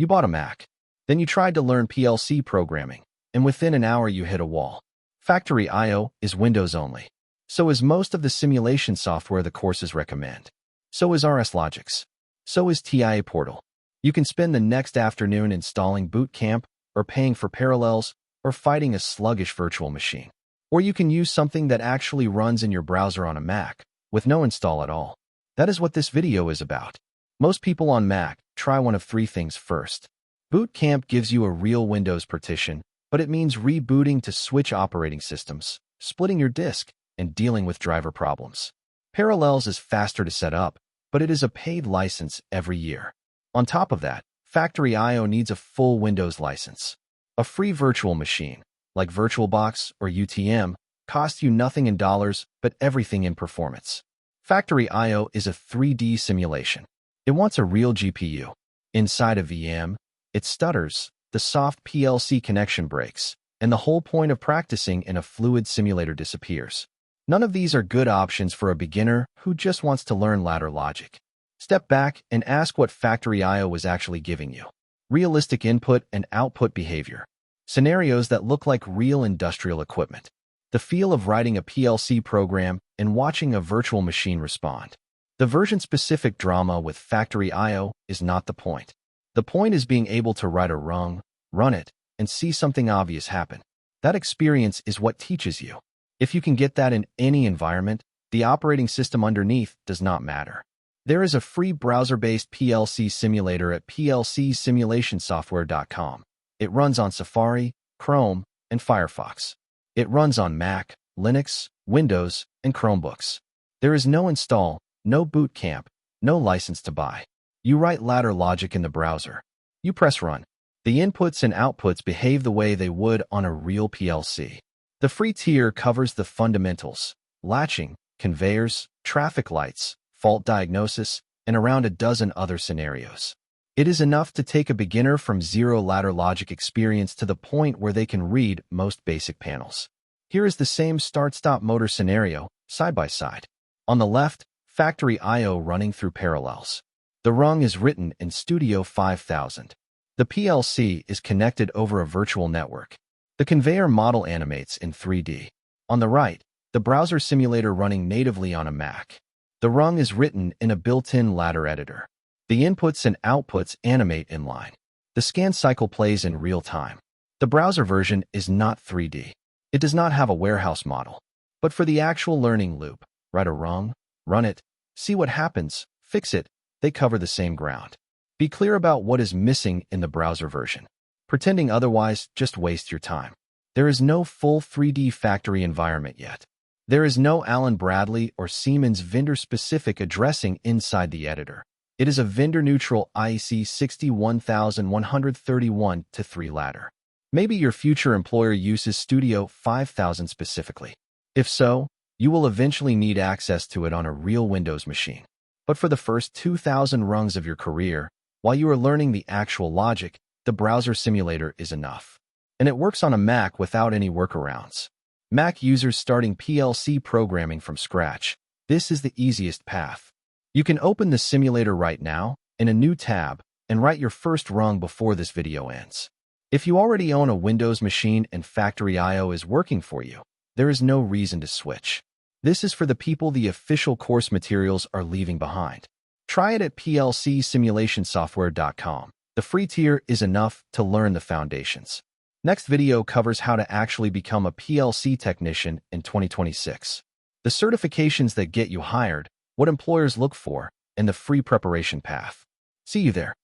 You bought a Mac. Then you tried to learn PLC programming, and within an hour you hit a wall. Factory I/O is Windows only. So is most of the simulation software the courses recommend. So is RSLogix. So is TIA Portal. You can spend the next afternoon installing Boot Camp, or paying for Parallels, or fighting a sluggish virtual machine. Or you can use something that actually runs in your browser on a Mac, with no install at all. That is what this video is about. Most people on Mac try one of three things first. Boot Camp gives you a real Windows partition, but it means rebooting to switch operating systems, splitting your disk, and dealing with driver problems. Parallels is faster to set up, but it is a paid license every year. On top of that, Factory I/O needs a full Windows license. A free virtual machine, like VirtualBox or UTM, costs you nothing in dollars, but everything in performance. Factory I/O is a 3D simulation. It wants a real GPU. Inside a VM, it stutters, the soft PLC connection breaks, and the whole point of practicing in a fluid simulator disappears. None of these are good options for a beginner who just wants to learn ladder logic. Step back and ask what Factory I/O was actually giving you. Realistic input and output behavior. Scenarios that look like real industrial equipment. The feel of writing a PLC program and watching a virtual machine respond. The version-specific drama with Factory I/O is not the point. The point is being able to write a rung, run it, and see something obvious happen. That experience is what teaches you. If you can get that in any environment, the operating system underneath does not matter. There is a free browser-based PLC simulator at plcsimulationsoftware.com. It runs on Safari, Chrome, and Firefox. It runs on Mac, Linux, Windows, and Chromebooks. There is no install, no boot camp, no license to buy. You write ladder logic in the browser. You press run. The inputs and outputs behave the way they would on a real PLC. The free tier covers the fundamentals, latching, conveyors, traffic lights, fault diagnosis, and around a dozen other scenarios. It is enough to take a beginner from zero ladder logic experience to the point where they can read most basic panels. Here is the same start-stop motor scenario, side by side. On the left, Factory I/O running through Parallels. The rung is written in Studio 5000. The PLC is connected over a virtual network. The conveyor model animates in 3D. On the right, the browser simulator running natively on a Mac. The rung is written in a built-in ladder editor. The inputs and outputs animate inline. The scan cycle plays in real time. The browser version is not 3D. It does not have a warehouse model. But for the actual learning loop, write a rung, run it, see what happens, fix it, they cover the same ground. Be clear about what is missing in the browser version. Pretending otherwise just wastes your time. There is no full 3D factory environment yet. There is no Allen Bradley or Siemens vendor-specific addressing inside the editor. It is a vendor-neutral IEC 61131-3 ladder. Maybe your future employer uses Studio 5000 specifically. If so, you will eventually need access to it on a real Windows machine. But for the first 2,000 rungs of your career, while you are learning the actual logic, the browser simulator is enough. And it works on a Mac without any workarounds. Mac users starting PLC programming from scratch, this is the easiest path. You can open the simulator right now, in a new tab, and write your first rung before this video ends. If you already own a Windows machine and Factory I/O is working for you, there is no reason to switch. This is for the people the official course materials are leaving behind. Try it at plcsimulationsoftware.com. The free tier is enough to learn the foundations. Next video covers how to actually become a PLC technician in 2026. The certifications that get you hired, what employers look for, and the free preparation path. See you there.